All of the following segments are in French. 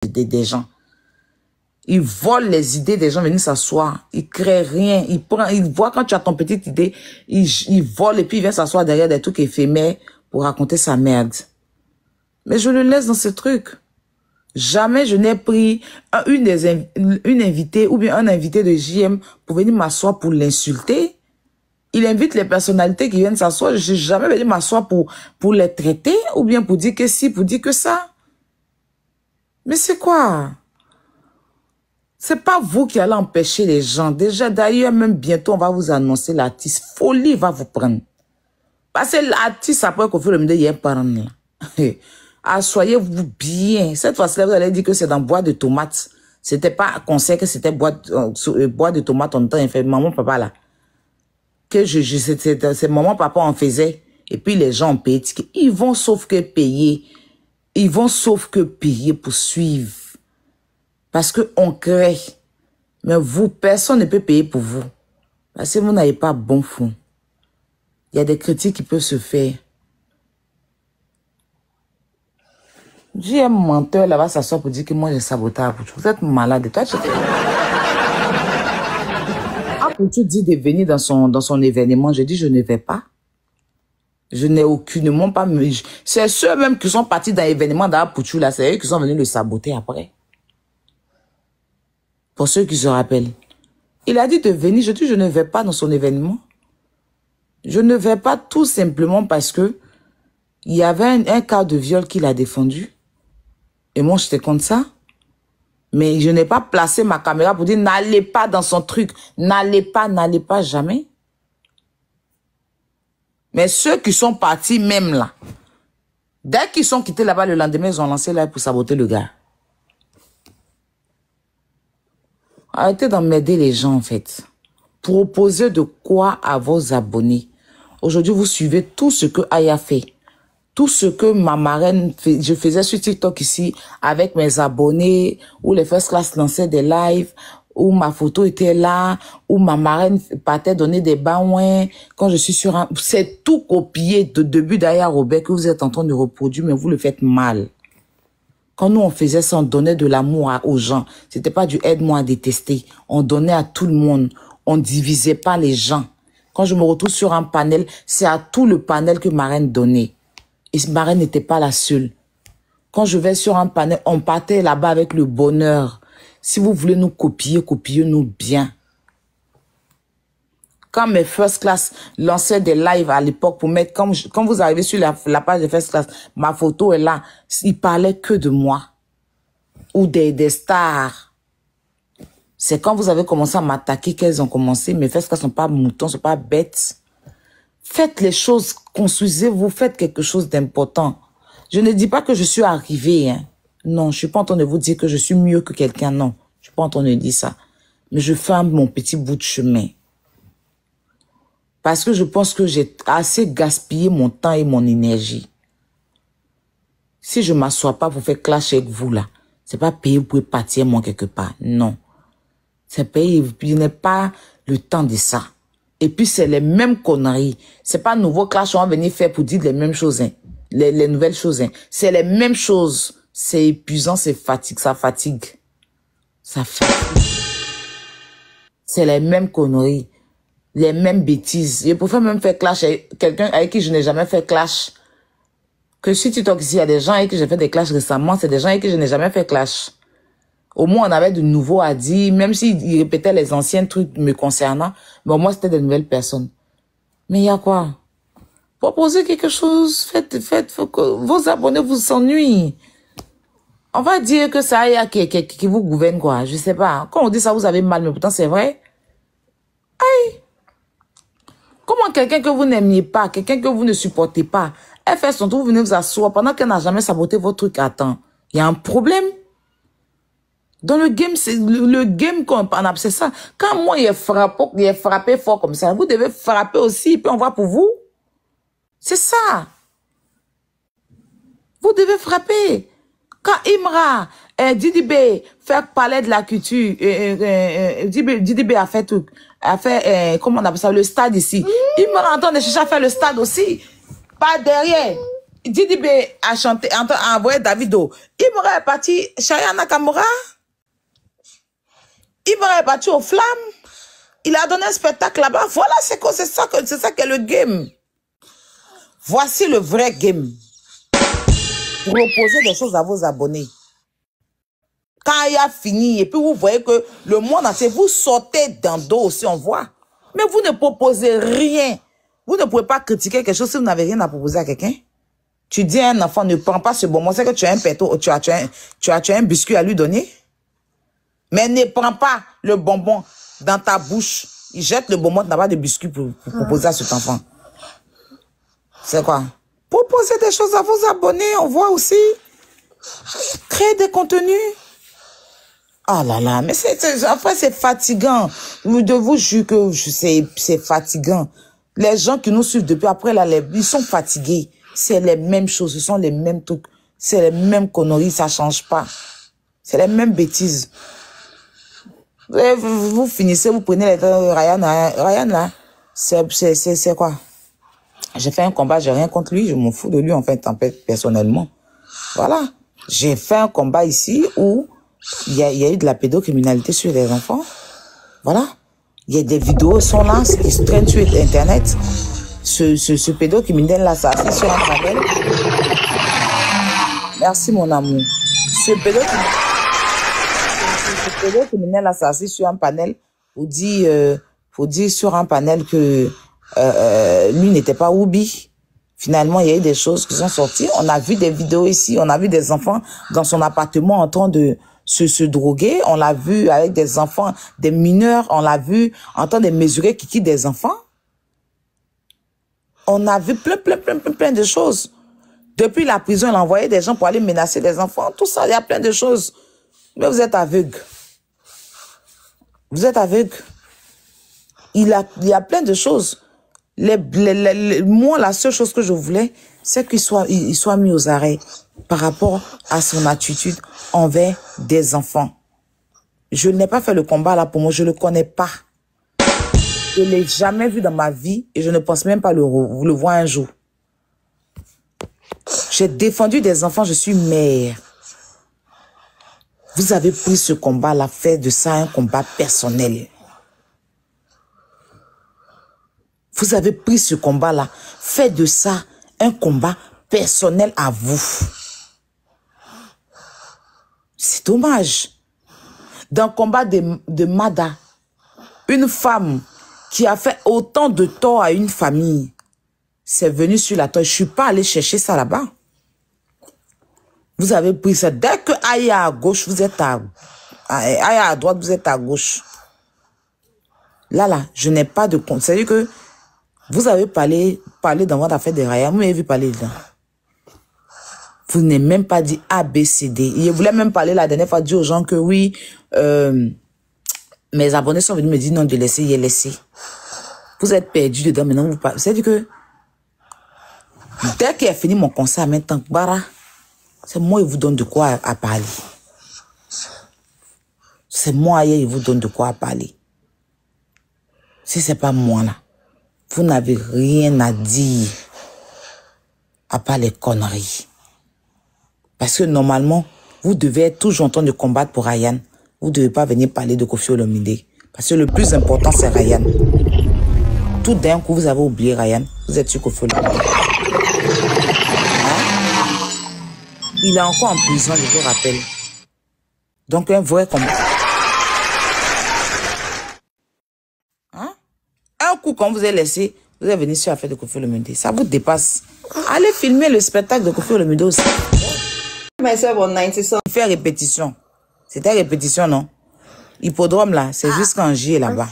des gens. Il vole les idées des gens, venir s'asseoir. Il crée rien. Il voit quand tu as ton petite idée, il vole et puis il vient s'asseoir derrière des trucs éphémères pour raconter sa merde. Mais je le laisse dans ce truc. Jamais je n'ai pris une invitée ou bien un invité de JM pour venir m'asseoir pour l'insulter. Il invite les personnalités qui viennent s'asseoir. Je ne suis jamais venu m'asseoir pour les traiter ou bien pour dire que si, pour dire que ça. Mais c'est quoi? C'est pas vous qui allez empêcher les gens. Déjà, d'ailleurs, même bientôt, on va vous annoncer l'artiste. Folie va vous prendre. Parce que l'artiste, après qu'on fait le milieu, il y a un parent là. Assoyez-vous bien. Cette fois-ci, vous allez dire que c'est dans boîte de tomates. C'était pas conseil que c'était boîte de tomates en temps. Il fait maman, papa là. Que c'est maman, papa en faisait. Et puis les gens ont payé. Ils vont sauf que payer. Ils vont sauf que payer pour suivre. Parce que on crée. Mais vous, personne ne peut payer pour vous. Parce que vous n'avez pas bon fond. Il y a des critiques qui peuvent se faire. J'ai un menteur là-bas s'asseoir pour dire que moi j'ai saboté Apouchou. Vous êtes malade. Toi, Apouchou dit de venir dans son événement. Je dis je ne vais pas. Je n'ai aucunement pas... C'est ceux même qui sont partis dans l'événement d'Apouchou là. C'est eux qui sont venus le saboter après. Pour ceux qui se rappellent. Il a dit de venir. Je dis je ne vais pas dans son événement. Je ne vais pas tout simplement parce que il y avait un cas de viol qu'il a défendu. Et moi, j'étais contre ça. Mais je n'ai pas placé ma caméra pour dire n'allez pas dans son truc. N'allez pas, jamais. Mais ceux qui sont partis même là, dès qu'ils sont quittés là-bas le lendemain, ils ont lancé là pour saboter le gars. Arrêtez d'emmerder les gens en fait. Proposez de quoi à vos abonnés. Aujourd'hui, vous suivez tout ce que Aya fait. Tout ce que ma marraine fait, je faisais sur TikTok ici avec mes abonnés, où les First Class lançaient des lives, où ma photo était là, où ma marraine partait donner des bains, quand je suis sur un... C'est tout copié de début d'Aya Robert que vous êtes en train de reproduire, mais vous le faites mal. Quand nous, on faisait ça, on donnait de l'amour aux gens. C'était pas du aide-moi à détester. On donnait à tout le monde. On divisait pas les gens. Quand je me retrouve sur un panel, c'est à tout le panel que marraine donnait. Et marraine n'était pas la seule. Quand je vais sur un panel, on partait là-bas avec le bonheur. Si vous voulez nous copier, copiez-nous bien. Quand mes First Class lançaient des lives à l'époque pour mettre, quand vous arrivez sur la page de First Class, ma photo est là, ils parlaient que de moi. Ou des stars. C'est quand vous avez commencé à m'attaquer qu'elles ont commencé. Mes First Class ne sont pas moutons, ne sont pas bêtes. Faites les choses, construisez-vous, faites quelque chose d'important. Je ne dis pas que je suis arrivée, hein. Non, je suis pas en train de vous dire que je suis mieux que quelqu'un, non. Je suis pas en train de dire ça. Mais je fais mon petit bout de chemin. Parce que je pense que j'ai assez gaspillé mon temps et mon énergie. Si je m'assois pas pour faire clash avec vous, là, c'est pas payer pour partir moi quelque part. Non. C'est payer, je n'ai pas le temps de ça. Et puis, c'est les mêmes conneries. C'est pas nouveau clash, on va venir faire pour dire les mêmes choses, hein. Les nouvelles choses, hein. C'est les mêmes choses. C'est épuisant, c'est fatigue, ça fatigue. Ça fatigue. C'est les mêmes conneries. Les mêmes bêtises. Je préfère même faire clash avec quelqu'un avec qui je n'ai jamais fait clash. Que si tu toques ici, il y a des gens avec qui j'ai fait des clashs récemment, c'est des gens avec qui je n'ai jamais fait clash. Au moins, on avait de nouveaux à dire, même s'ils répétaient les anciens trucs me concernant, mais au moins, c'était des nouvelles personnes. Mais il y a quoi? Proposez quelque chose, faites, faut que vos abonnés vous s'ennuient. On va dire que ça y a qui vous gouverne, quoi. Je sais pas. Quand on dit ça, vous avez mal, mais pourtant, c'est vrai. Aïe! Comment quelqu'un que vous n'aimiez pas, quelqu'un que vous ne supportez pas, elle fait son tour, vous venez vous asseoir pendant qu'elle n'a jamais saboté votre truc à temps. Il y a un problème. Dans le game, c'est le game qu'on parle, c'est ça. Quand moi, il est frappé fort comme ça, vous devez frapper aussi, puis on va pour vous. C'est ça. Vous devez frapper. Quand Imra, Didibé fait parler de la culture, Didibé a fait tout, comment on appelle ça, le stade ici. Imra entend de chercher à faire le stade aussi. Pas derrière. Didi B a chanté, a envoyé Davido. Ibra est parti, Chaya Nakamura. Ibra est parti aux flammes. Il a donné un spectacle là-bas. Voilà, c'est ça qu'est le game. Voici le vrai game. Proposez des choses à vos abonnés. Quand il a fini, et puis vous voyez que le monde entier, vous sortez d'un dos aussi, on voit. Mais vous ne proposez rien. Vous ne pouvez pas critiquer quelque chose si vous n'avez rien à proposer à quelqu'un. Tu dis à un enfant, ne prends pas ce bonbon, c'est que tu as un péto, tu as un biscuit à lui donner. Mais ne prends pas le bonbon dans ta bouche. Il jette le bonbon, tu n'as pas de biscuit pour proposer à cet enfant. C'est quoi? Proposez des choses à vos abonnés, on voit aussi. Créer des contenus. Ah là là, mais enfin c'est fatigant. Je vous jure que c'est fatigant. Les gens qui nous suivent depuis après, là, ils sont fatigués. C'est les mêmes choses, ce sont les mêmes trucs. C'est les mêmes conneries, ça change pas. C'est les mêmes bêtises. Vous finissez, vous prenez les Ryan. Ryan là, c'est quoi? J'ai fait un combat, j'ai rien contre lui, je m'en fous de lui en fait, personnellement. Voilà. J'ai fait un combat ici où il y a eu de la pédocriminalité sur les enfants. Voilà. Il y a des vidéos sont là, qui se traînent sur Internet. Ce pédocriminel là, ça assis sur un panel. Merci mon amour. Ce pédocriminel là, ça assis sur un panel pour dire sur un panel que lui n'était pas Oubi. Finalement, il y a eu des choses qui sont sorties. On a vu des vidéos ici, on a vu des enfants dans son appartement en train de se droguer. On l'a vu avec des enfants, des mineurs. On l'a vu en train de mesurer qui quitte des enfants. On a vu plein de choses. Depuis la prison, il a envoyé des gens pour aller menacer des enfants. Tout ça, il y a plein de choses. Mais vous êtes aveugle. Vous êtes aveugle. Il y a plein de choses. Moi, la seule chose que je voulais, c'est qu'il soit mis aux arrêts par rapport à son attitude envers des enfants. Je n'ai pas fait le combat là pour moi, je ne le connais pas. Je ne l'ai jamais vu dans ma vie et je ne pense même pas le voir un jour. J'ai défendu des enfants, je suis mère. Vous avez pris ce combat là, fait de ça un combat personnel. Vous avez pris ce combat-là, fait de ça un combat personnel à vous. C'est dommage. Dans le combat de Mada, une femme qui a fait autant de tort à une famille, c'est venu sur la toile. Je ne suis pas allé chercher ça là-bas. Vous avez pris ça. Dès que Aïe à gauche, vous êtes Aïe à droite, vous êtes à gauche. Là, je n'ai pas de compte. C'est-à-dire que vous avez parlé dans votre affaire de Raya, vous m'avez vu parler dedans. Vous n'avez même pas dit A, B, C, D. Je voulais même parler la dernière fois, dire aux gens que oui, mes abonnés sont venus me dire non de laisser, il est laissé. Vous êtes perdus dedans, maintenant vous parlez. C'est-à-dire que dès qu'il a fini mon concert, maintenant, Bara, c'est moi qui vous donne de quoi à parler. C'est moi qui vous donne de quoi à parler. Si c'est pas moi là. Vous n'avez rien à dire à part les conneries. Parce que normalement, vous devez être toujours en train de combattre pour Ryan. Vous ne devez pas venir parler de Koffi Olomide. Parce que le plus important, c'est Ryan. Tout d'un coup, vous avez oublié Ryan. Vous êtes sur Koffi Olomide. Hein? Il est encore en prison, je vous rappelle. Donc, un vrai combat. Un coup, quand vous avez laissé, vous êtes venu sur la fête de Koffi Olomide. Ça vous dépasse. Allez filmer le spectacle de Koffi Olomide aussi. Il fait répétition. C'était répétition, non? Hippodrome, là, c'est jusqu'en J là-bas.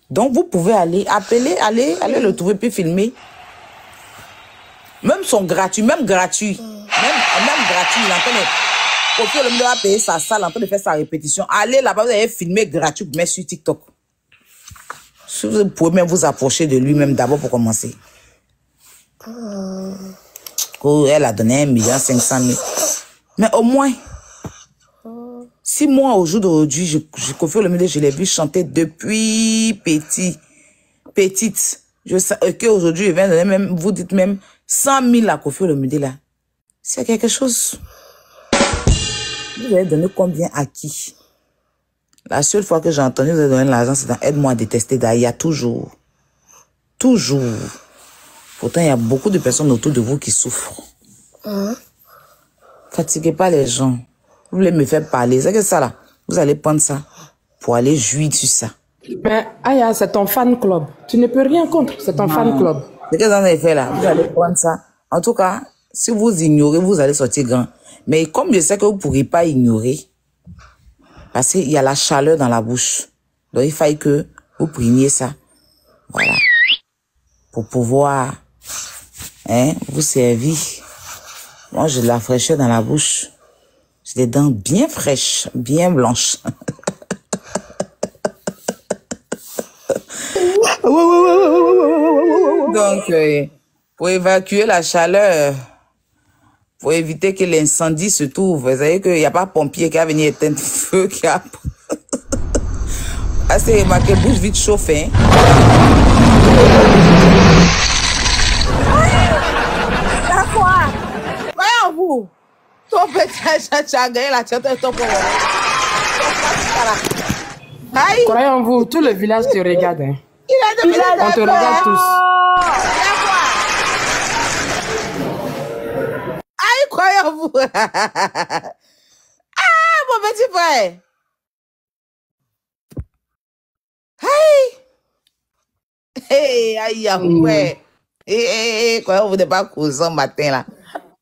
Donc, vous pouvez aller, allez le trouver, puis filmer. Même son gratuit, même gratuit. Même gratuit, il est en train de... Koffi Olomide va payer sa salle, en train de faire sa répétition. Allez là-bas, vous allez filmer gratuit, vous mettez sur TikTok. Si vous pouvez même vous approcher de lui-même d'abord pour commencer. Oh, elle a donné 1 500 000. Mais au moins, si moi, au jour d'aujourd'hui, je Koffi Olomide, je l'ai vu chanter depuis petite. Je sais qu'aujourd'hui, je viens donner même, vous dites même 100 000 à Kofi Olomide là. C'est quelque chose. Vous avez donné combien à qui? La seule fois que j'ai entendu vous avez donné l'argent, c'est dans Aide-moi à détester Daya. Toujours. Toujours. Pourtant, il y a beaucoup de personnes autour de vous qui souffrent. Fatiguez pas les gens. Vous voulez me faire parler. C'est que ça là. Vous allez prendre ça pour aller jouir sur ça. Mais Aya, c'est ton fan club. Tu ne peux rien contre. C'est ton fan club. C'est que vous avez fait là. Vous allez prendre ça. En tout cas, si vous ignorez, vous allez sortir grand. Mais comme je sais que vous ne pourrez pas ignorer, parce qu'il y a la chaleur dans la bouche. Donc, il faille que vous preniez ça. Voilà. Pour pouvoir vous servir. Moi, j'ai de la fraîcheur dans la bouche. J'ai des dents bien fraîches, bien blanches. Donc, pour évacuer la chaleur, pour éviter que l'incendie se trouve, vous savez qu'il n'y a pas pompier qui a venu éteindre le feu, qui a... Ah, c'est marqué bouche vite chauffée. La quoi? Voyons vous. Ton petit tu as gagné la tête de ton problème. Croyez en vous, tout le village te regarde. Hein. On te regarde tous. Aïe, croyez en vous. Ah, mon petit frère. Hey, aïe, ouais. Croyez en vous n'êtes pas causant matin là.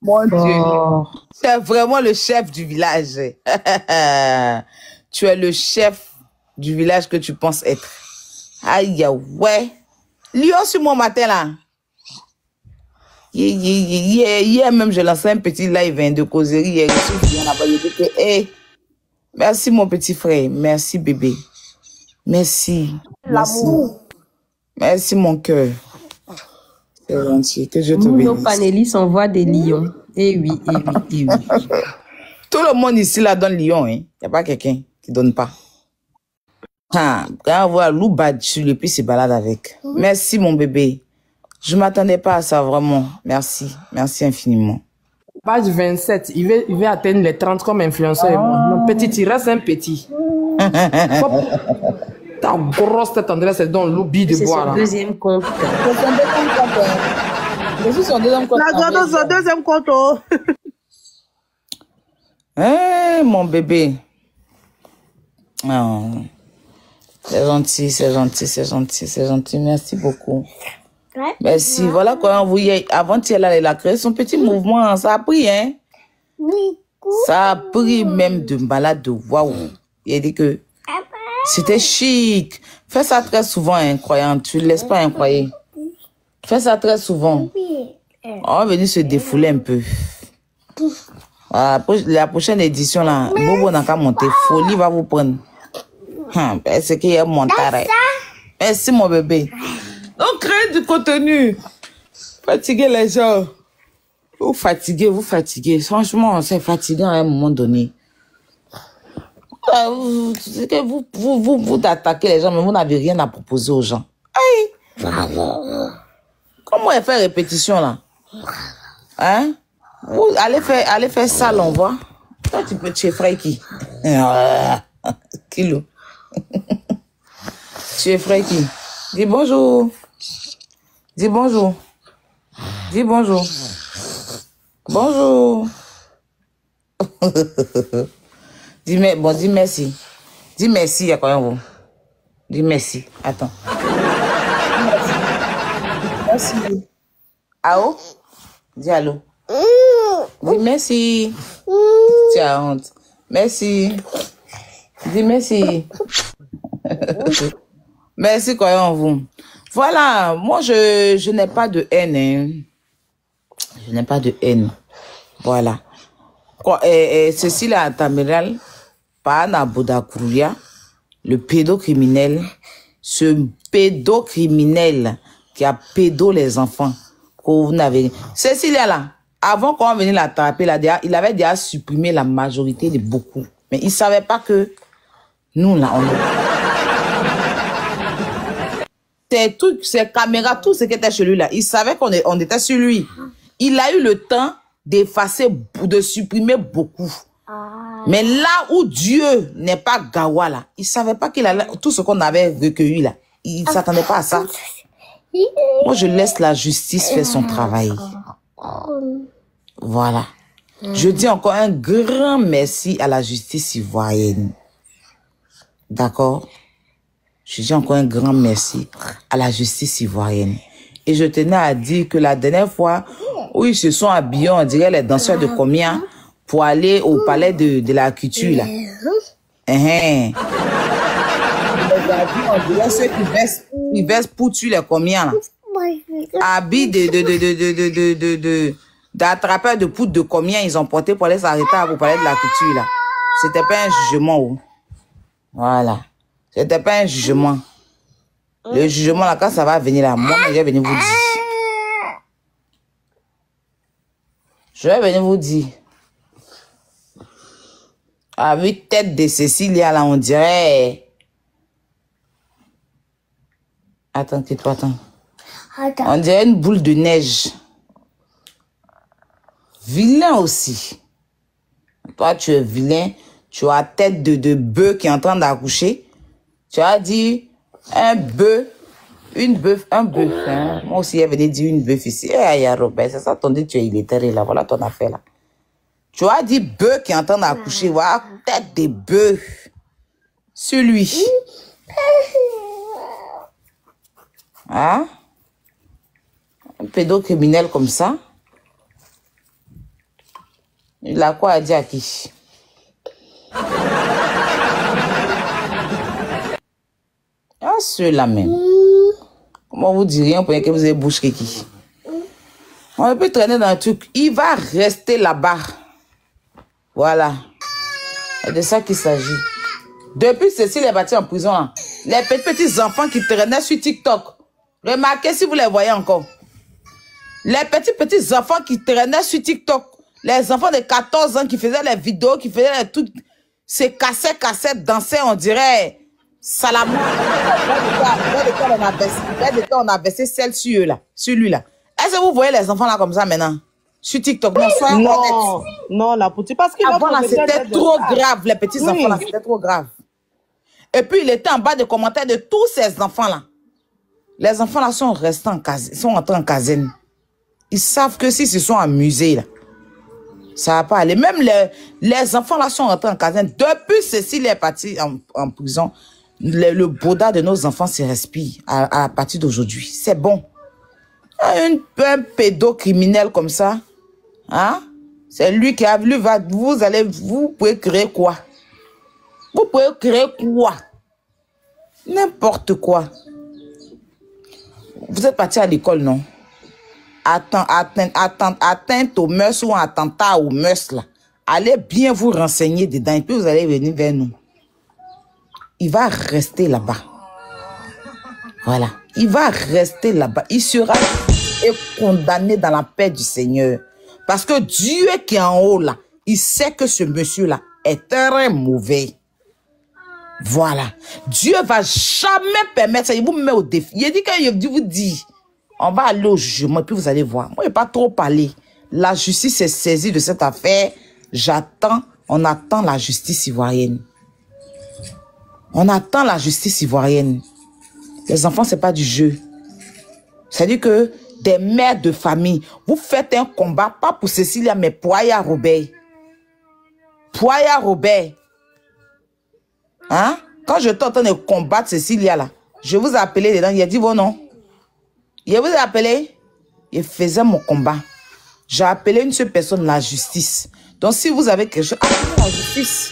Mon Dieu. Tu es vraiment le chef du village. Tu es le chef du village que tu penses être. Aïe, ouais. Lion sur mon matin, là. Hier même, je lançais un petit live de causerie. Hier, merci, mon petit frère. Merci, bébé. Merci. L'amour. Merci, mon cœur. C'est gentil. Que je te bénisse. Nos panélistes envoient des lions. Eh oui, eh oui, eh oui. Tout le monde ici, là, donne lion. Il n'y a pas quelqu'un qui donne pas. Quand on voit loup badge sur le pied, se balade avec. Merci, mon bébé. Je ne m'attendais pas à ça, vraiment. Merci. Merci infiniment. Page 27, il veut atteindre les 30 comme influenceur. Mon petit, il reste un petit. Ta grosse tête, André, c'est dans l'oubli de boire. C'est son deuxième compte. C'est son deuxième compte. La grande, son deuxième compte. Mon bébé. Oh. C'est gentil, c'est gentil, c'est gentil, c'est gentil. Merci beaucoup. Merci. Voilà quoi, on vous y avant-hier, elle a créé son petit mouvement. Ça a pris, hein? Ça a pris même de malade de waouh. Il a dit que c'était chic. Fais ça très souvent, incroyable. Tu ne laisses pas incroyer. Fais ça très souvent. On va venir se défouler un peu. La prochaine édition, là, Bobo n'a qu'à monter. Folie va vous prendre. C'est qu'il y a un montage. Merci, mon bébé. Donc, créez du contenu. Fatiguez les gens. Vous fatiguez. Franchement, c'est fatigant à un moment donné. C'est que vous attaquez les gens, mais vous n'avez rien à proposer aux gens. Aïe. Comment elle fait répétition, là? Hein? Vous allez faire ça, on voit. Toi, tu es frère qui? Kilo. Tu es frère qui? Dis bonjour. Dis bonjour. Dis bonjour. Bonjour. Dis merci. Dis merci, il y a quand même vous. Dis merci. Attends. Merci. Allô? Dis allô. Dis merci. Tu as honte. Merci. Dis merci. Merci, croyons en vous. Voilà, moi, je n'ai pas de haine. Hein. Je n'ai pas de haine. Voilà. Cécile Tamiral, Pana Boudakouria, le pédocriminel, ce pédocriminel qui a pédo les enfants. Cécile là, avant qu'on vienne l'attraper, il avait déjà supprimé la majorité de beaucoup. Mais il ne savait pas que nous, là, on est... ses trucs, ses caméras, tout ce qui était chez lui là, il savait on était sur lui. Il a eu le temps d'effacer, de supprimer beaucoup. Mais là où Dieu n'est pas Gawa là, il savait pas qu'il allait, tout ce qu'on avait recueilli là, il s'attendait pas à ça. Moi, je laisse la justice faire son travail. Voilà. Je dis encore un grand merci à la justice ivoirienne. D'accord? Je dis encore un grand merci à la justice ivoirienne. Et je tenais à dire que la dernière fois où ils se sont habillés, on dirait les danseurs de combien pour aller au palais de la culture, là. On dirait ceux qui versent pour tuer les combien, là. Habits d'attrapeurs de poudre de combien ils ont porté pour aller s'arrêter au palais de la culture, là. C'était pas un jugement, oh. Voilà. C'était pas un jugement. Le jugement, là, quand ça va venir là, moi, je vais venir vous dire. Je vais venir vous dire. Avec tête de Cécilia, là, on dirait... Attends, tais-toi, attends. On dirait une boule de neige. Vilain aussi. Toi, tu es vilain. Tu as tête de bœuf qui est en train d'accoucher. Tu as dit un bœuf, un bœuf. Hein? Moi aussi, elle venait dire une bœuf ici. Eh, Robert, c'est ça ton dit, tu es illettré là. Voilà ton affaire là. Tu as dit bœuf qui est en train d'accoucher. Voilà, tête de bœuf. Celui. Hein? Un pédocriminel comme ça. Il a quoi à dire à qui? Ah, ceux-là même. Comment vous diriez, on peut que vous avez bouche qui? On peut traîner dans le truc. Il va rester là-bas. Voilà. C'est de ça qu'il s'agit. Depuis Cécile est partie en prison, là, les petits enfants qui traînaient sur TikTok, remarquez si vous les voyez encore. Les petits enfants qui traînaient sur TikTok, les enfants de 14 ans qui faisaient les vidéos, qui faisaient les trucs, se cassaient, dansaient, on dirait, Salamon. On a baissé celle sur eux là, sur lui là. Est-ce que vous voyez les enfants là comme ça maintenant? Sur TikTok, non, la petite, parce que avant là, c'était trop grave, les petits enfants là, c'était trop grave. Et puis il était en bas des commentaires de tous ces enfants là. Les enfants là sont restés en caserne, sont entrés en caserne. Ils savent que s'ils se sont amusés là, ça va pas aller. Même les enfants là sont rentrés en caserne. Depuis Cécile est partie en prison, le boda de nos enfants se respire à partir d'aujourd'hui. C'est bon. Un pédocriminel comme ça, hein? C'est lui qui a voulu, vous pouvez créer quoi? Vous pouvez créer quoi? N'importe quoi. Vous êtes parti à l'école, non? Atteinte aux mœurs ou attentat aux mœurs, là. Allez bien vous renseigner dedans et puis vous allez venir vers nous. Il va rester là-bas. Voilà. Il va rester là-bas. Il sera condamné dans la paix du Seigneur. Parce que Dieu qui est en haut là, il sait que ce monsieur-là est très mauvais. Voilà. Dieu va jamais permettre ça. Il vous met au défi. Il dit qu'il vous dit, on va aller au jugement et puis vous allez voir. Moi, je n'ai pas trop parlé. La justice est saisie de cette affaire. On attend la justice ivoirienne. On attend la justice ivoirienne. Les enfants, ce n'est pas du jeu. C'est-à-dire que des mères de famille, vous faites un combat, pas pour Cécilia, mais pour Aya Robert. Pour Aya Robert. Hein? Quand je t'entends de combattre Cécilia, là, je vous ai appelé dedans, il a dit vos noms. Il vous a appelé, il faisait mon combat. J'ai appelé une seule personne, la justice. Donc si vous avez quelque chose, appelez la justice.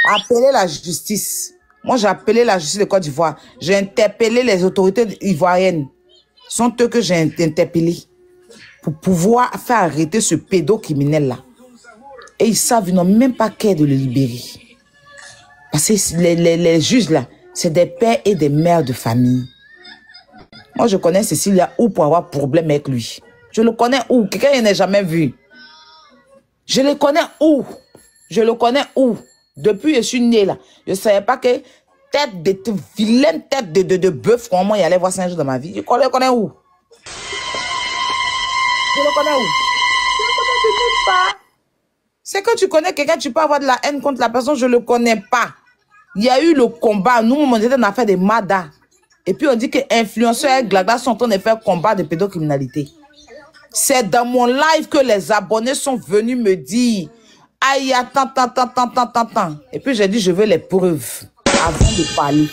Appelez la justice. Moi, j'ai appelé la justice de Côte d'Ivoire. J'ai interpellé les autorités ivoiriennes. Ce sont eux que j'ai interpellés pour pouvoir faire arrêter ce pédocriminel-là. Et ils savent, ils n'ont même pas qu'à de le libérer. Parce que les juges, là, c'est des pères et des mères de famille. Moi, je connais Cécilia où pour avoir problème avec lui. Je le connais où? Quelqu'un qui n'a jamais vu. Je le connais où? Je le connais où? Depuis que je suis née là, je ne savais pas que vilaine tête de bœuf, comment il allait voir ça un jour dans ma vie. Je le connais où? Je le connais où? Je le connais de nulle part. C'est que tu connais quelqu'un, tu peux avoir de la haine contre la personne, je le connais pas. Il y a eu le combat, nous, on était dans l'affaire des Mada. Et puis on dit que influenceurs et Glagla sont en train de faire combat de pédocriminalité. C'est dans mon live que les abonnés sont venus me dire, aïe, attends. Et puis j'ai dit, je veux les preuves avant de parler.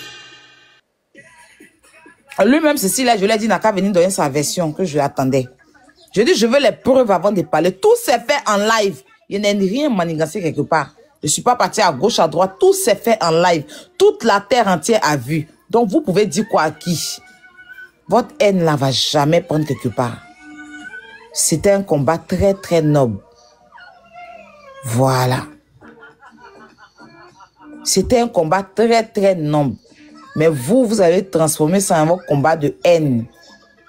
Lui-même, ceci là, je lui ai dit, n'a qu'à venir donner sa version que je attendais. Je dis, je veux les preuves avant de parler. Tout s'est fait en live. Il n'y a rien manigancé quelque part. Je ne suis pas parti à gauche, à droite. Tout s'est fait en live. Toute la terre entière a vu. Donc, vous pouvez dire quoi à qui? Votre haine là va jamais prendre quelque part. C'était un combat très, très noble. Voilà. C'était un combat très, très noble. Mais vous avez transformé ça en un combat de haine.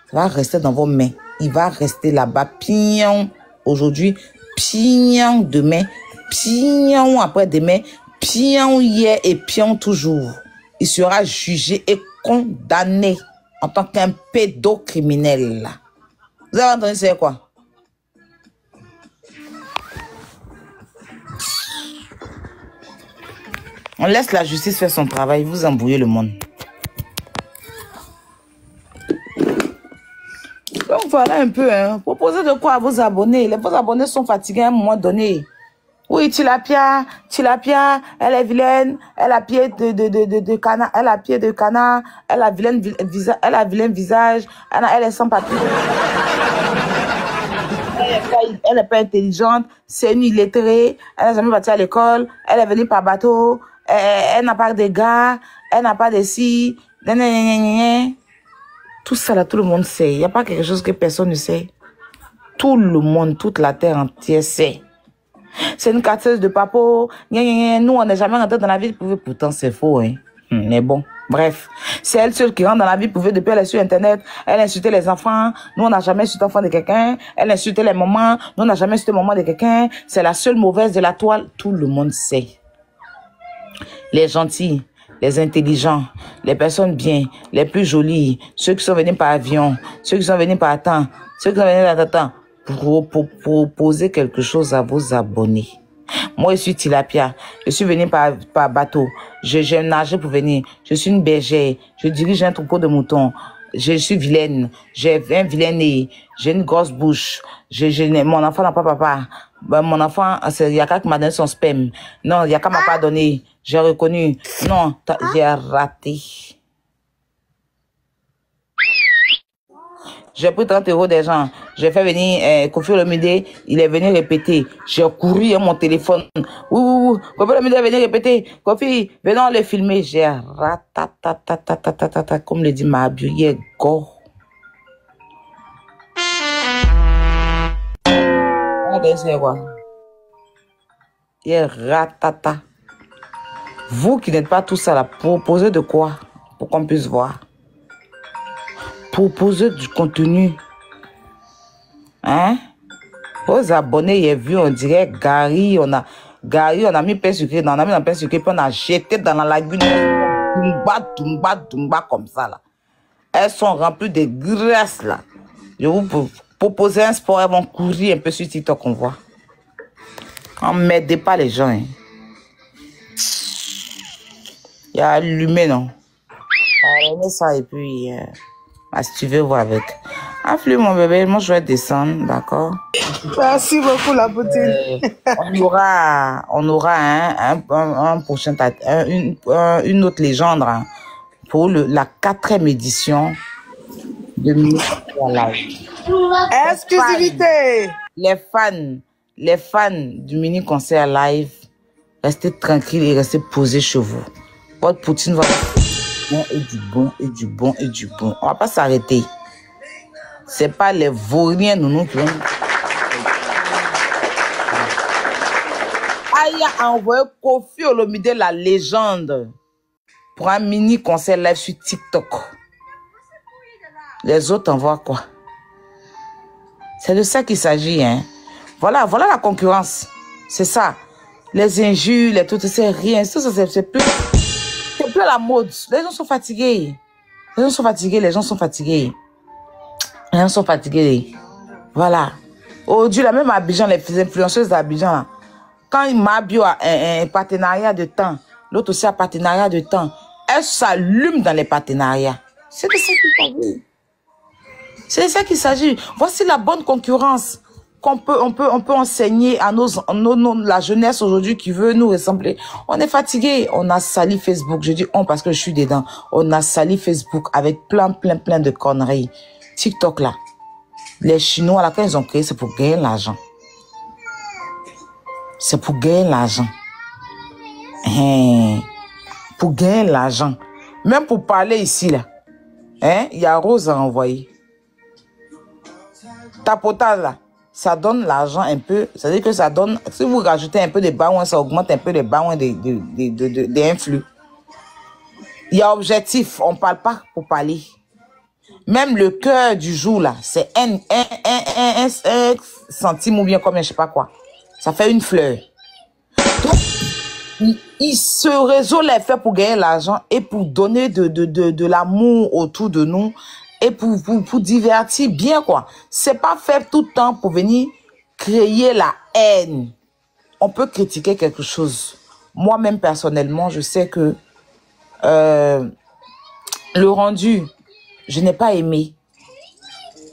Ça va rester dans vos mains. Il va rester là-bas. Pion aujourd'hui, pion demain, pion après-demain, pion hier et pion toujours. Il sera jugé et condamné en tant qu'un pédocriminel. Vous avez entendu c'est quoi? On laisse la justice faire son travail, vous embrouillez le monde. Donc voilà un peu, hein. Proposez de quoi à vos abonnés. Vos abonnés sont fatigués à un moment donné. Oui, Tilapia, elle est vilaine, elle a pied de canard, elle a pied de canard, elle a vilain visage, elle est sans papier. Elle n'est pas intelligente, c'est une illettrée, elle n'a jamais parti à l'école, elle est venue par bateau, elle n'a pas de gars, elle n'a pas de si, tout ça là, tout le monde sait. Il n'y a pas quelque chose que personne ne sait. Tout le monde, toute la terre entière sait. C'est une casseuse de papo. Nous, on n'est jamais rentré dans la vie privée. Pourtant, c'est faux. Hein. Mais bon, bref. C'est elle seule qui rentre dans la vie privée depuis elle est sur Internet. Elle insultait les enfants. Nous, on n'a jamais insulté l'enfant de quelqu'un. Elle insultait les mamans. Nous, on n'a jamais insulté le maman de quelqu'un. C'est la seule mauvaise de la toile. Tout le monde sait. Les gentils, les intelligents, les personnes bien, les plus jolies, ceux qui sont venus par avion, ceux qui sont venus par temps, ceux qui sont venus par temps, pour proposer quelque chose à vos abonnés. Moi, je suis Tilapia. Je suis venu par bateau. J'ai nagé pour venir. Je suis une bergère. Je dirige un troupeau de moutons. Je suis vilaine. J'ai un vilain nez. J'ai une grosse bouche. Mon enfant n'a pas papa. Mon enfant, il y a qu'à qui m'a donné son sperme. Non, il y a qu'à m'a pas donné. J'ai reconnu. Non, j'ai raté. J'ai pris 30 € des gens. J'ai fait venir Kofi Olomide. Il est venu répéter. J'ai couru à mon téléphone. Ouh, Kofi Olomide est venu répéter. Kofi, venons le filmer. J'ai ratatatata, comme le dit ma bio, go. C'est quoi? Ratata. Vous qui n'êtes pas tout ça là, proposez de quoi? Pour qu'on puisse voir. Proposez du contenu. Hein? Vos abonnés, il y a vu, on dirait Gary, on a mis pain sucré, on a mis dans pain sucré, puis on a jeté dans la lagune. Dumba, comme ça là. Elles sont remplies de graisse là. Je vous propose un sport, elles vont courir un peu sur TikTok, on voit. On ne m'aide pas les gens. Hein. Il y a allumé, non? Allumez ça et puis, si tu veux voir avec. Afflue mon bébé, moi je vais descendre, d'accord? Merci beaucoup, la poutine. On aura un prochain, une autre légende hein, pour la 4e édition de Mini Live. Exclusivité! Les fans du mini concert live, restez tranquilles et restez posés chez vous. Votre poutine va bon et du bon et du bon et du bon. On va pas s'arrêter. C'est pas les vauriens nous qui vont. Aïe a envoyé Kofi Olomide la légende pour un mini concert live sur TikTok. Les autres envoient quoi? C'est de ça qu'il s'agit, hein. Voilà la concurrence. C'est ça. Les injures, les tout, c'est rien. C'est plus plus à la mode. Les gens sont fatigués. Les gens sont fatigués, les gens sont fatigués. Les gens sont fatigués. Voilà. Aujourd'hui, la même Abidjan, les influenceuses d'Abidjan, là, quand Mabio a un partenariat de temps, l'autre aussi a un partenariat de temps, elles s'allument dans les partenariats. C'est de ça qu'il s'agit. C'est de ça qu'il s'agit. Voici la bonne concurrence qu'on peut, on peut enseigner à la jeunesse aujourd'hui qui veut nous ressembler. On est fatigué. On a sali Facebook. Je dis on parce que je suis dedans. On a sali Facebook avec plein de conneries. TikTok là. Les Chinois là, quand ils ont créé, c'est pour gagner l'argent. C'est pour gagner l'argent. Pour gagner l'argent. Même pour parler ici là. Il y a Rose à envoyer. Tapotage là, ça donne l'argent un peu. C'est-à-dire que ça donne, si vous rajoutez un peu de baouin, ça augmente un peu les baouins des influx. Il y a objectif, on ne parle pas pour parler. Même le cœur du jour là, c'est un centime ou bien combien, je sais pas quoi. Ça fait une fleur. Donc, ce réseau là est fait pour gagner l'argent et pour donner de l'amour autour de nous. Et pour divertir bien, quoi. C'est pas fait tout le temps pour venir créer la haine. On peut critiquer quelque chose. Moi-même, personnellement, je sais que le rendu, je n'ai pas aimé.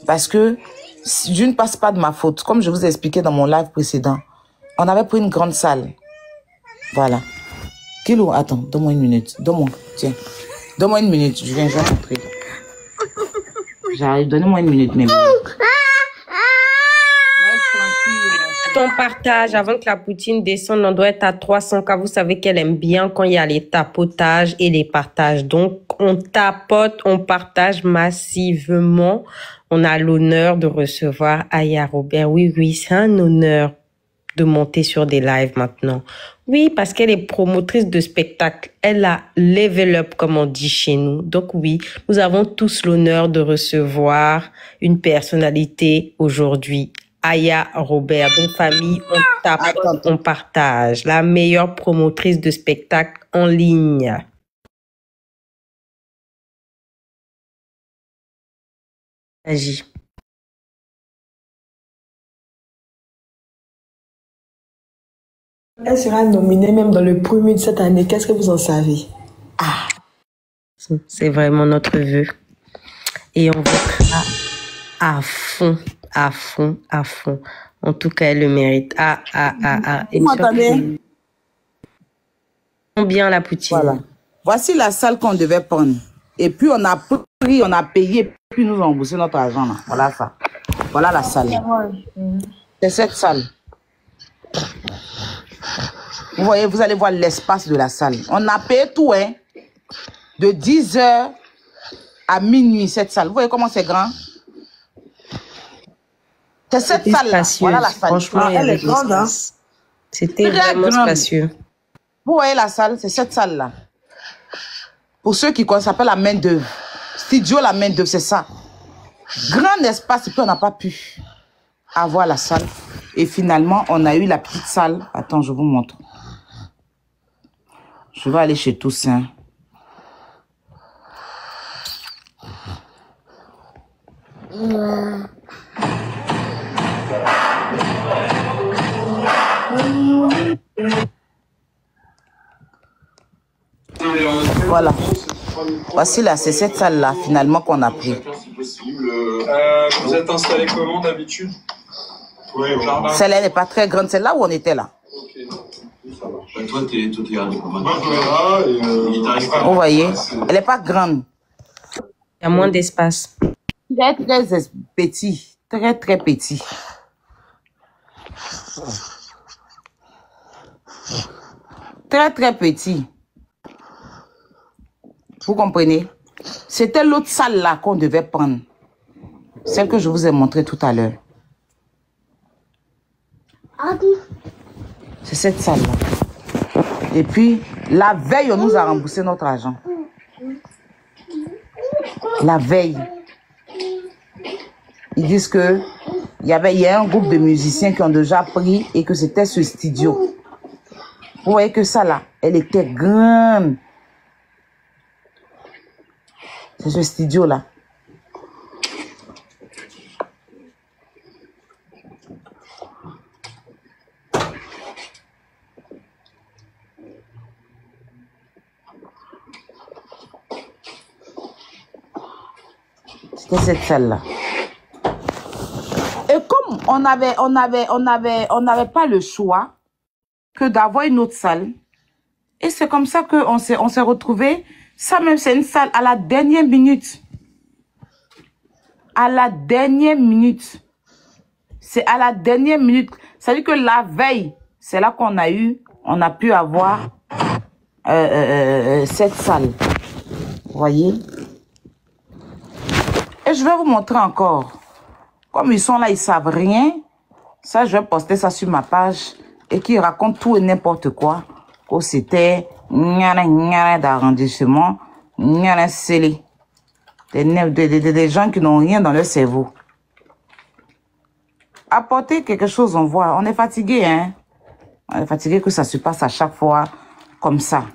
Parce que je ne passe pas de ma faute. Comme je vous ai expliqué dans mon live précédent, on avait pris une grande salle. Voilà. Kilo, attends, donne-moi une minute. Donne-moi, tiens. Donne-moi une minute, je viens rentrer. J'arrive, donnez-moi une minute, même. Ton partage, avant que la poutine descende, on doit être à 300K. Vous savez qu'elle aime bien quand il y a les tapotages et les partages. Donc, on tapote, on partage massivement. On a l'honneur de recevoir Aya Robert. Oui, c'est un honneur de monter sur des lives maintenant. Oui, parce qu'elle est promotrice de spectacle. Elle a level up, comme on dit chez nous. Donc oui, nous avons tous l'honneur de recevoir une personnalité aujourd'hui. Aya Robert, donc famille, on tapote, on partage. La meilleure promotrice de spectacle en ligne. Agis. Elle sera nominée même dans le premier de cette année. Qu'est-ce que vous en savez? C'est vraiment notre vœu. Et on votera à fond. En tout cas, elle le mérite. Vous m'entendez? Combien la poutine? Voilà. Voici la salle qu'on devait prendre. Et puis on a pris, on a payé, puis nous avons remboursé notre argent là. Voilà ça. Voilà la salle. C'est cette salle. Vous voyez, vous allez voir l'espace de la salle. On a payé tout, hein. De 10h à minuit, cette salle. Vous voyez comment c'est grand? C'est cette salle-là. Voilà la salle. Franchement, elle est grande, hein. C'était vraiment spacieux. Vous voyez la salle? C'est cette salle-là. Pour ceux qui connaissent, ça s'appelle la main d'œuvre. Studio, la main d'œuvre, c'est ça. Grand espace, et puis on n'a pas pu avoir la salle. Et finalement, on a eu la petite salle. Attends, je vous montre. Je vais aller chez Toussaint. Voilà. Voici là, c'est cette salle-là, finalement, qu'on a pris. Vous êtes installé comment d'habitude? Celle-là n'est pas très grande, c'est là où on était là. Toi, t'es Vous voyez, elle n'est pas grande. Il y a moins d'espace. Très petit. Très petit. Très petit. Vous comprenez? C'était l'autre salle là qu'on devait prendre. Celle que je vous ai montrée tout à l'heure. C'est cette salle là. Et puis, la veille, on nous a remboursé notre argent. La veille. Ils disent que il y a un groupe de musiciens qui ont déjà pris et que c'était ce studio. Vous voyez que ça là, elle était grande. C'est ce studio-là. C'était cette salle-là. Et comme on n'avait pas le choix que d'avoir une autre salle, et c'est comme ça qu'on s'est retrouvés. Ça même, c'est une salle à la dernière minute. À la dernière minute. C'est à la dernière minute. Ça veut dire que la veille, c'est là qu'on a pu avoir cette salle. Vous voyez? Et je vais vous montrer encore. Comme ils sont là, ils savent rien. Ça, je vais poster ça sur ma page. Et qui racontent tout et n'importe quoi. Que c'était d'arrondissement, scellé. Des gens qui n'ont rien dans leur cerveau. Apporter quelque chose, on voit. On est fatigué, hein. On est fatigué que ça se passe à chaque fois comme ça.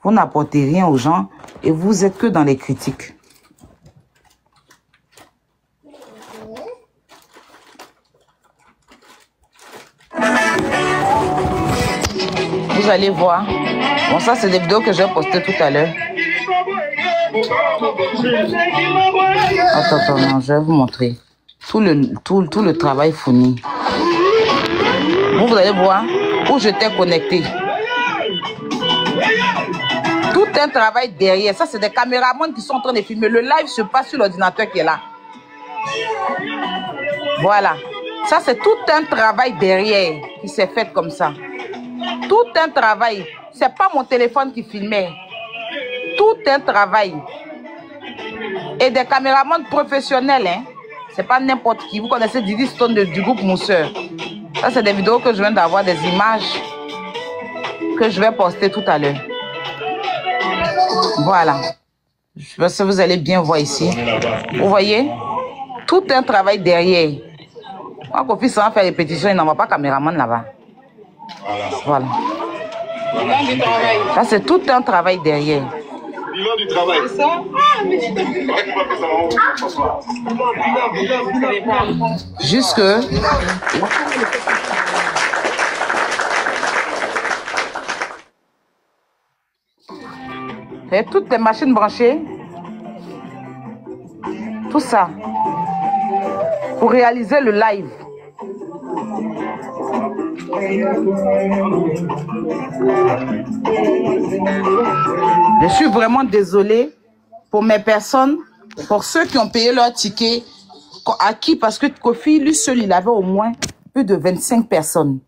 Vous n'apportez rien aux gens et vous êtes que dans les critiques. Vous allez voir. Bon, ça, c'est des vidéos que j'ai postées tout à l'heure. Attends, non, je vais vous montrer. Tout le travail fourni. Vous allez voir où j'étais connecté. Tout un travail derrière. Ça, c'est des caméramans qui sont en train de filmer. Le live se passe sur l'ordinateur qui est là. Voilà. Ça, c'est tout un travail derrière qui s'est fait comme ça. Tout un travail. C'est pas mon téléphone qui filmait. Tout un travail. Et des caméramans professionnels, hein. C'est pas n'importe qui. Vous connaissez Didi Stone du groupe Mousseur. Ça, c'est des vidéos que je viens d'avoir, des images que je vais poster tout à l'heure. Voilà. Je pense que vous allez bien voir ici. Vous voyez? Tout un travail derrière. Moi, quand fils va faire répétition, il n'en va pas caméraman là-bas. Voilà. Ça, c'est tout un travail derrière. Bilan du travail. C'est ça? Jusque. Et toutes les machines branchées. Tout ça. Pour réaliser le live. Je suis vraiment désolée pour mes personnes, pour ceux qui ont payé leur ticket, à qui, parce que Kofi, lui seul, il avait au moins plus de 25 personnes.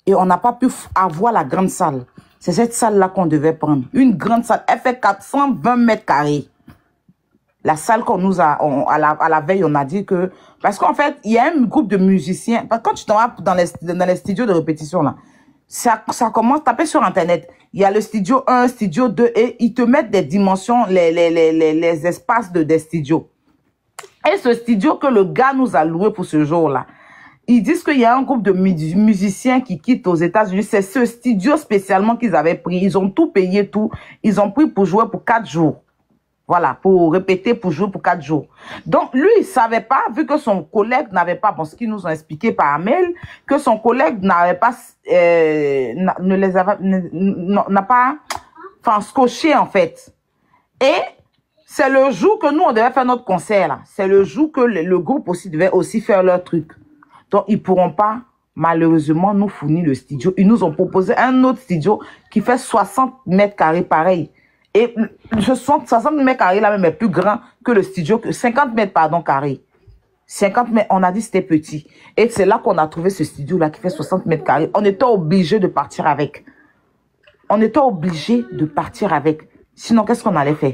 Et on n'a pas pu avoir la grande salle. C'est cette salle-là qu'on devait prendre. Une grande salle, elle fait 420 mètres carrés. La salle qu'on nous a, à la veille, on a dit que... Parce qu'en fait, il y a un groupe de musiciens. Parce que quand tu t'en vas dans les studios de répétition, là, ça commence, taper sur Internet. Il y a le studio 1, studio 2, et ils te mettent des dimensions, les espaces des studios. Et ce studio que le gars nous a loué pour ce jour-là, ils disent qu'il y a un groupe de musiciens qui quittent aux États-Unis. C'est ce studio spécialement qu'ils avaient pris. Ils ont tout payé, tout. Ils ont pris pour jouer pour 4 jours. Voilà, pour répéter, pour jouer pour 4 jours. Donc, lui, il savait pas, vu que son collègue n'avait pas, bon, ce qu'ils nous ont expliqué par mail, que son collègue n'avait pas, n'a pas, enfin, scotché, en fait. Et c'est le jour que nous, on devait faire notre concert, là. C'est le jour que le groupe aussi devait aussi faire leur truc. Donc, ils pourront pas, malheureusement, nous fournir le studio. Ils nous ont proposé un autre studio qui fait 60 mètres carrés, pareil. Et ce 60 mètres carrés là même est plus grand que le studio, 50 mètres pardon carrés. 50 mètres, on a dit c'était petit. Et c'est là qu'on a trouvé ce studio là qui fait 60 mètres carrés. On était obligé de partir avec. On était obligé de partir avec. Sinon, qu'est-ce qu'on allait faire?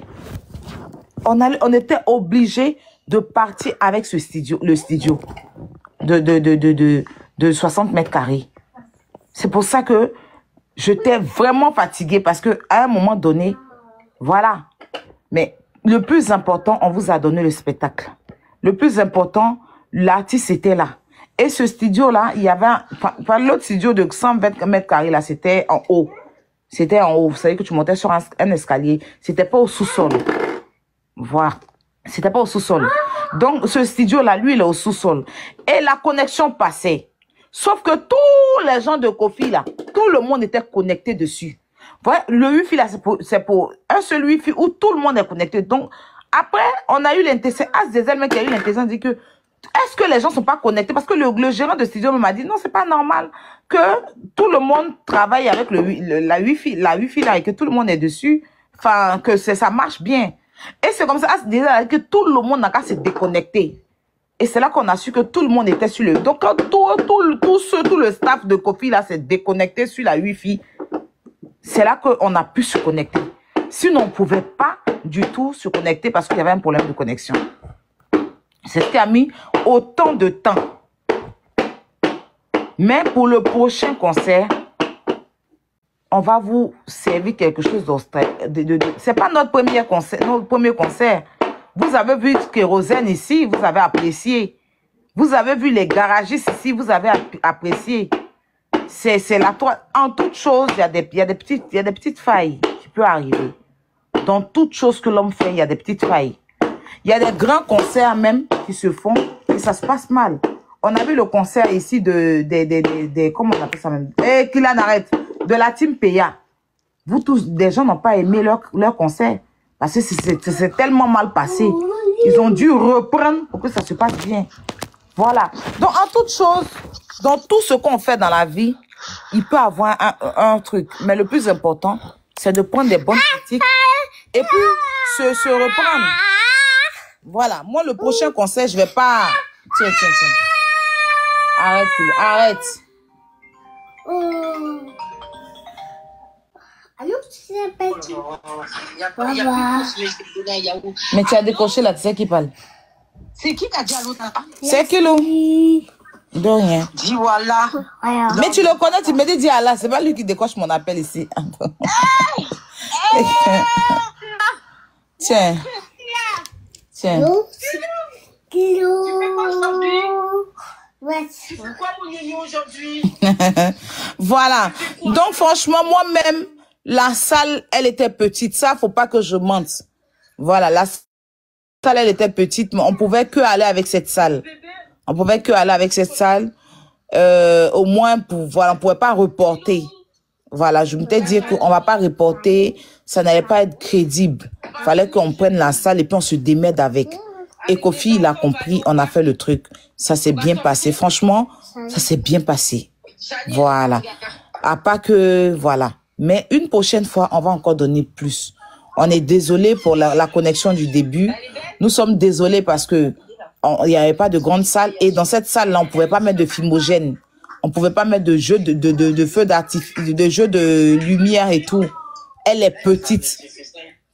On était obligé de partir avec ce studio, le studio de 60 mètres carrés. C'est pour ça que j'étais vraiment fatiguée parce que à un moment donné, voilà. Mais le plus important, on vous a donné le spectacle. Le plus important, l'artiste était là. Et ce studio-là, il y avait l'autre studio de 120 mètres carrés, là, c'était en haut. C'était en haut. Vous savez que tu montais sur un escalier. C'était pas au sous-sol. Voilà. C'était pas au sous-sol. Donc, ce studio-là, lui, il est au sous-sol. Et la connexion passait. Sauf que tous les gens de Kofi, là, tout le monde était connecté dessus. Voilà, le Wi-Fi, là, c'est pour un seul Wi-Fi où tout le monde est connecté. Donc, après, on a eu l'intention, Asdezel, qui a eu l'intention de dire que est-ce que les gens sont pas connectés? Parce que le gérant de studio m'a dit non, c'est pas normal que tout le monde travaille avec la Wi-Fi là et que tout le monde est dessus. Enfin, que ça marche bien. Et c'est comme ça que tout le monde n'a qu'à se déconnecter. Et c'est là qu'on a su que tout le monde était sur le... Donc, quand tout le staff de Kofi là s'est déconnecté sur la Wi-Fi, c'est là qu'on a pu se connecter. Sinon, on ne pouvait pas du tout se connecter parce qu'il y avait un problème de connexion. C'est ce qui a mis autant de temps. Mais pour le prochain concert, on va vous servir quelque chose d'austère. C'est pas notre premier concert. Vous avez vu Kérosène ici, vous avez apprécié. Vous avez vu les garagistes ici, vous avez apprécié. C'est la toile. En toute chose, il y a des petites failles qui peuvent arriver. Dans toute chose que l'homme fait, il y a des petites failles. Il y a des grands concerts même qui se font et ça se passe mal. On a vu le concert ici comment on appelle ça même? Kylian arrête. De la team Peya. Vous tous, des gens n'ont pas aimé leur concert. Parce que c'est tellement mal passé. Ils ont dû reprendre pour que ça se passe bien. Voilà. Donc, en toute chose, dans tout ce qu'on fait dans la vie, il peut avoir un truc. Mais le plus important, c'est de prendre des bonnes critiques et puis se reprendre. Voilà. Moi, le prochain concert, je vais pas... Tiens. Arrête, arrête. Allô, tu t'appelles qui? Mais tu as décoché là, tu sais qui parle? C'est qui qui a dit allô? C'est Kilo. De rien. Dis voilà. Mais tu le connais, tu me dis Allah. C'est pas lui qui décoche mon appel ici. Tiens. Kilo. Tu fais quoi mon union aujourd'hui? Voilà. Donc franchement, moi-même, la salle, elle était petite. Ça, faut pas que je mente. Voilà, la salle, elle était petite, mais on pouvait que aller avec cette salle. On pouvait que aller avec cette salle. Au moins, voilà, on pouvait pas reporter. Voilà, je m'étais dit qu'on va pas reporter. Ça n'allait pas être crédible. Fallait qu'on prenne la salle et puis on se démerde avec. Et Kofi, il a compris, on a fait le truc. Ça s'est bien passé. Franchement, ça s'est bien passé. Voilà. À part que, voilà. Mais une prochaine fois, on va encore donner plus. On est désolé pour la connexion du début. Nous sommes désolés parce que il n'y avait pas de grande salle. Et dans cette salle-là, on ne pouvait pas mettre de fumogène. On ne pouvait pas mettre de jeux de feux d'artifice, de jeux de lumière et tout. Elle est petite.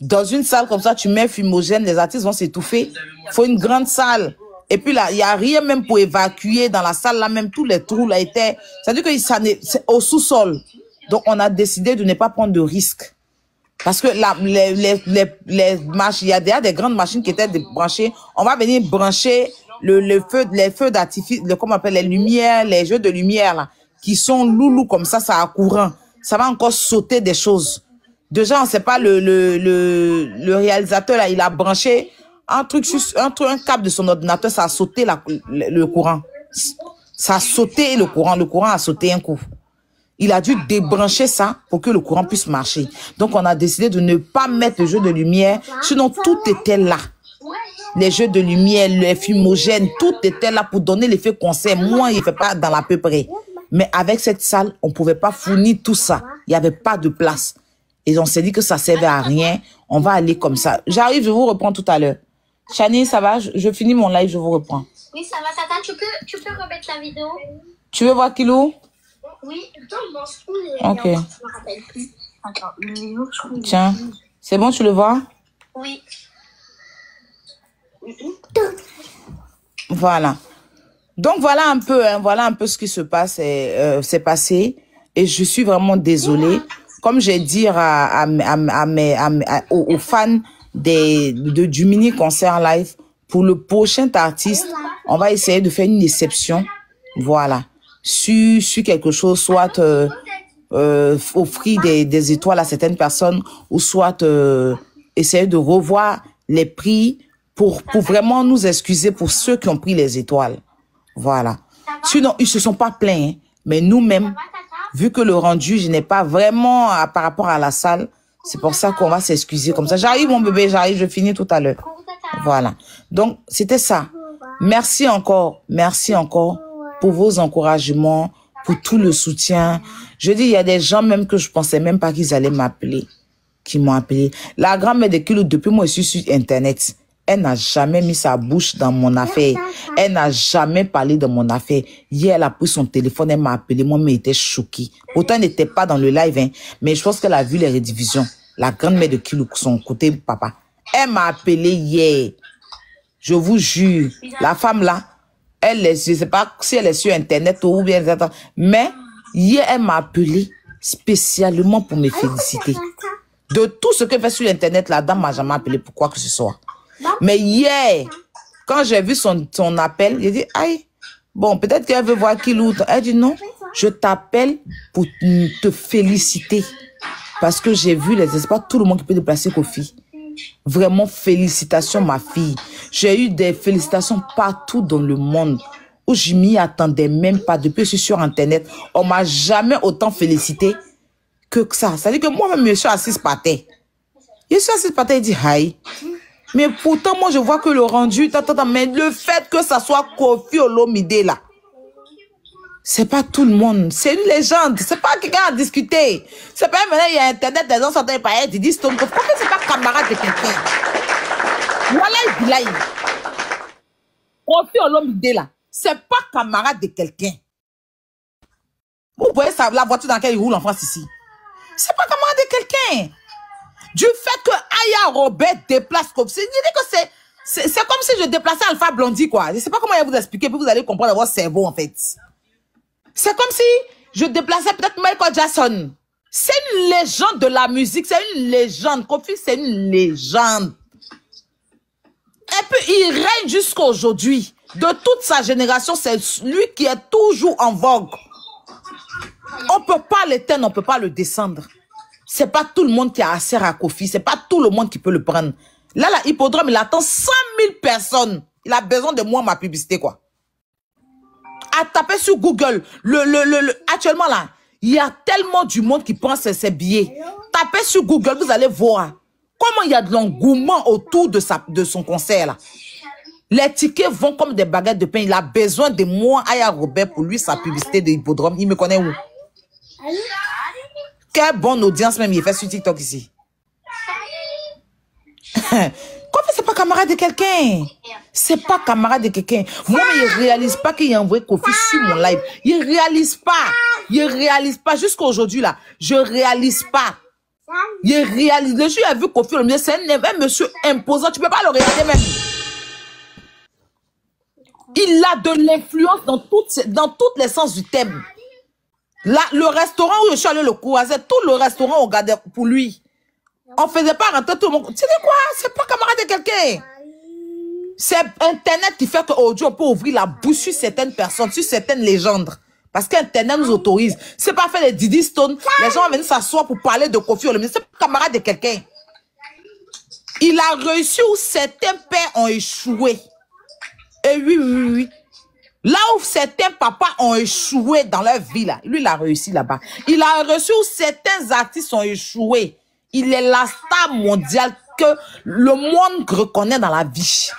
Dans une salle comme ça, tu mets fumogène, les artistes vont s'étouffer. Il faut une grande salle. Et puis là, il n'y a rien même pour évacuer dans la salle. Là, même tous les trous là étaient... C'est-à-dire que c'est au sous-sol. Donc, on a décidé de ne pas prendre de risques. Parce que là, les machines, il y a déjà des grandes machines qui étaient branchées. On va venir brancher les feux d'artifice, comment on appelle, les lumières, les jeux de lumière là, qui sont loulous comme ça a courant. Ça va encore sauter des choses. Déjà, on sait pas, le réalisateur là, il a branché un câble de son ordinateur, ça a sauté le courant. Ça a sauté le courant a sauté un coup. Il a dû débrancher ça pour que le courant puisse marcher. Donc, on a décidé de ne pas mettre le jeu de lumière. Sinon, tout était là. Les jeux de lumière, les fumogènes, tout était là pour donner l'effet concert. Moi, il ne fait pas dans la peu près. Mais avec cette salle, on ne pouvait pas fournir tout ça. Il n'y avait pas de place. Et on s'est dit que ça ne servait à rien. On va aller comme ça. J'arrive, je vous reprends tout à l'heure. Chani, ça va? Je finis mon live, je vous reprends. Oui, ça va, Tata. Tu peux remettre la vidéo? Tu veux voir Kilo? Oui. Ok. Je me rappelle plus. Attends, le vidéo, je crois. Tiens, c'est bon, tu le vois? Oui. Voilà. Donc, voilà un peu ce qui se passe, c'est passé. Et je suis vraiment désolée. Comme j'ai dit aux fans du mini-concert live, pour le prochain artiste, on va essayer de faire une exception. Voilà. Sur quelque chose, soit offrir des étoiles à certaines personnes, ou soit essayer de revoir les prix pour vraiment nous excuser pour ceux qui ont pris les étoiles. Voilà. Sinon, ils se sont pas plaints. Hein. Mais nous-mêmes, vu que le rendu, je n'ai pas vraiment par rapport à la salle, c'est pour ça qu'on va s'excuser comme ça. J'arrive, mon bébé, j'arrive, je finis tout à l'heure. Voilà. Donc, c'était ça. Merci encore pour vos encouragements, pour tout le soutien. Je dis, il y a des gens même que je pensais même pas qu'ils allaient m'appeler, qui m'ont appelé. La grand-mère de Kilo, depuis moi, je suis sur Internet. Elle n'a jamais mis sa bouche dans mon affaire. Elle n'a jamais parlé de mon affaire. Hier, elle a pris son téléphone, elle m'a appelé. Moi, mais était choquée. Autant elle n'était pas dans le live, hein, mais je pense qu'elle a vu les rediffusions. La grand-mère de Kilo, son côté papa. Elle m'a appelé hier. Je vous jure. La femme là, elle est, je sais pas si elle est sur Internet ou bien, mais hier, elle m'a appelé spécialement pour me féliciter. De tout ce qu'elle fait sur Internet, la dame m'a jamais appelé pour quoi que ce soit. Mais hier, quand j'ai vu son appel, j'ai dit, aïe, bon, peut-être qu'elle veut voir Kilou. Elle dit, non, je t'appelle pour te féliciter. Parce que j'ai vu c'est pas tout le monde qui peut déplacer Kofi. Vraiment, félicitations, ma fille. J'ai eu des félicitations partout dans le monde où je m'y attendais même pas. Depuis que je suis sur Internet, on m'a jamais autant félicité que ça. Ça veut dire que moi-même, je suis assise par terre. Je suis assise par terre et dit, aïe. Mais pourtant, moi, je vois que le rendu, mais le fait que ça soit Kofi Olomide, là, c'est pas tout le monde. C'est une légende. C'est pas quelqu'un à discuter. C'est pas maintenant, il y a Internet, les gens s'entendent pas, ils disent Stone Cold. Pourquoi c'est pas camarade de quelqu'un? Voilà, il dit Kofi Olomide, là, c'est pas camarade de quelqu'un. Vous voyez ça, la voiture dans laquelle il roule en France ici. C'est pas camarade de quelqu'un. Du fait que Aya Robert déplace comme c'est comme si je déplaçais Alpha Blondie, quoi. Je sais pas comment vous expliquer, puis vous allez comprendre votre cerveau, en fait. C'est comme si je déplaçais peut-être Michael Jackson. C'est une légende de la musique, c'est une légende. Kofi, c'est une légende. Et puis, il règne jusqu'à aujourd'hui. De toute sa génération, c'est lui qui est toujours en vogue. On ne peut pas l'éteindre, on ne peut pas le descendre. C'est pas tout le monde qui a assez à Kofi. C'est pas tout le monde qui peut le prendre. Là, l'hippodrome, il attend 100 000 personnes. Il a besoin de moi, ma publicité, quoi. À taper sur Google. Actuellement, là, il y a tellement du monde qui prend ses billets. Tapez sur Google, vous allez voir comment il y a de l'engouement autour de son concert, là. Les tickets vont comme des baguettes de pain. Il a besoin de moi, Aya Robert, pour lui, sa publicité de hippodrome. Il me connaît où? Quelle bonne audience même il fait sur TikTok ici. Kofi, c'est pas camarade de quelqu'un. C'est pas camarade de quelqu'un. Moi, il réalise pas qu'il a envoyé Kofi sur mon live. Il réalise pas. Il réalise pas. Jusqu'à aujourd'hui, là, je réalise pas. Il réalise. Le jour où il a vu Kofi, c'est un monsieur imposant. Tu peux pas le regarder même. Il a de l'influence dans toutes les sens du thème. Là, le restaurant où je suis allé le croiser, tout le restaurant, on regardait pour lui. On faisait pas rentrer tout le monde. Tu sais quoi? C'est pas camarade de quelqu'un. C'est Internet qui fait qu'aujourd'hui, on peut ouvrir la bouche sur certaines personnes, sur certaines légendes. Parce qu'Internet nous autorise. C'est pas fait les Didi Stone. Les gens vont venir s'asseoir pour parler de Kofi Olomide. C'est pas camarade de quelqu'un. Il a réussi où certains pères ont échoué. Et oui. Là où certains papas ont échoué dans leur vie, là, lui, il a réussi là-bas. Il a reçu où certains artistes ont échoué. Il est la star mondiale que le monde reconnaît dans la vie.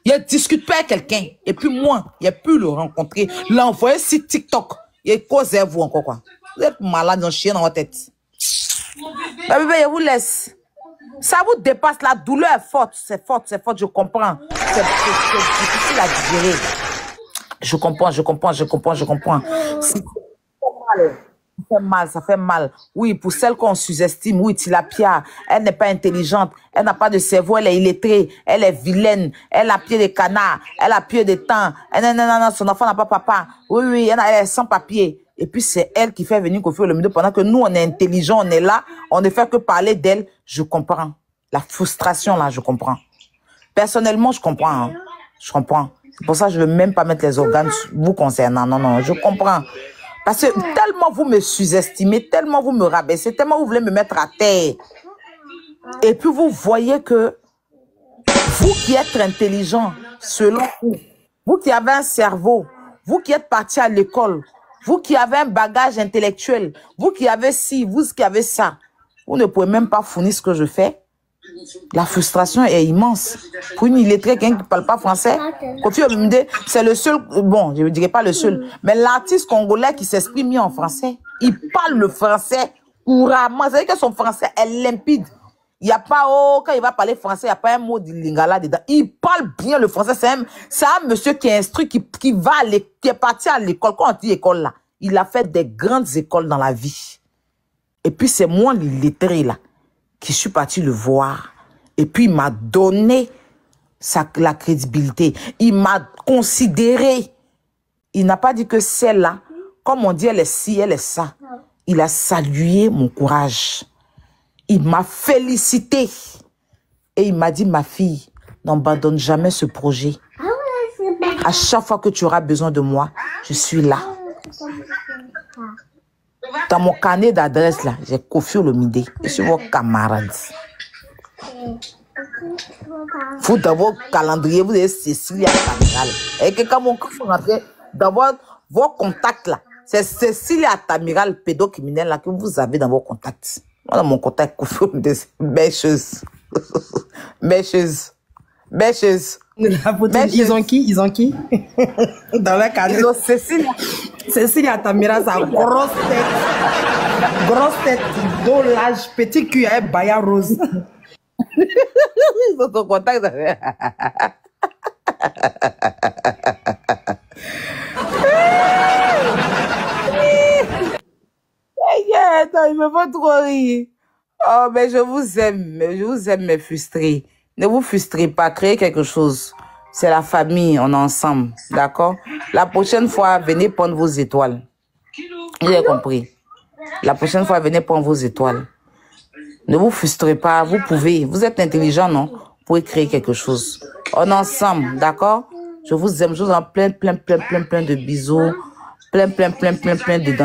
Il ne discute pas avec quelqu'un. Et puis moi, il a pu le rencontrer, l'envoyer sur TikTok. Et causez-vous encore quoi. Vous êtes malade, un chien dans votre tête. La bébé, je vous laisse. Ça vous dépasse, la douleur est forte. C'est fort, je comprends. C'est difficile à digérer. Je comprends. Ça fait mal. Oui, pour celle qu'on sous-estime, oui, Tilapia, elle n'est pas intelligente, elle n'a pas de cerveau, elle est illettrée, elle est vilaine, elle a pied de canard, elle a pied de temps, non, son enfant n'a pas papa. Oui, elle est sans papier. Et puis c'est elle qui fait venir Kofi Olomide pendant que nous, on est intelligent, on est là, on ne fait que parler d'elle. Je comprends. La frustration, là, je comprends. Personnellement, je comprends. Hein. Je comprends. C'est pour ça que je ne veux même pas mettre les organes vous concernant. Non, je comprends. Parce que tellement vous me sous-estimez, tellement vous me rabaissez, tellement vous voulez me mettre à terre. Et puis vous voyez que Vous qui êtes intelligent, selon vous qui avez un cerveau, vous qui êtes parti à l'école, vous qui avez un bagage intellectuel, vous qui avez ci, vous qui avez ça, vous ne pouvez même pas fournir ce que je fais. La frustration est immense. Pour une illettrée, quelqu'un qui ne parle pas français, Koffi Olomide, c'est le seul, bon, je ne dirais pas le seul, mais l'artiste congolais qui s'exprime mieux en français. Il parle le français couramment. C'est-à-dire que son français est limpide. Il n'y a pas, quand il va parler français, il n'y a pas un mot de lingala dedans. Il parle bien le français. C'est un monsieur qui est instruit, qui est parti à l'école. Quand on dit école là, il a fait des grandes écoles dans la vie. Et puis c'est moi, l'illettré là, qui suis parti le voir. Et puis il m'a donné la crédibilité. Il m'a considéré. Il n'a pas dit que celle-là, comme on dit, elle est ci, elle est ça. Il a salué mon courage. Il m'a félicité. Et il m'a dit, ma fille, n'abandonne jamais ce projet. À chaque fois que tu auras besoin de moi, je suis là. Dans mon carnet d'adresse, là, j'ai Koffi Olomide. Je suis vos camarades. Vous, dans vos calendriers, vous avez Cécilia Tamiral. Et que quand vous rentrez dans vos contacts, là, c'est Cécilia Tamiral, pédocriminel, là, que vous avez dans vos contacts. Moi, dans mon contact, Koffi Olomide, bêcheuse. Bêcheuse. Bêcheuse. Ils ont qui? Ils ont qui? Dans la carrière. Ils ont Cécilia. Cécilia Tamira, sa grosse tête. Grosse tête, dos large, petit cul, un baya rose. Ils ont ton contact. Attends, il me fait trop rire. Oh, mais je vous aime, mes frustrés. Ne vous frustrez pas, créez quelque chose. C'est la famille, on est ensemble, d'accord? La prochaine fois, venez prendre vos étoiles. Vous avez compris? La prochaine fois, venez prendre vos étoiles. Ne vous frustrez pas, vous pouvez. Vous êtes intelligent, non? Vous pouvez créer quelque chose. On est ensemble, d'accord? Je vous aime, je vous en plein de bisous. Plein de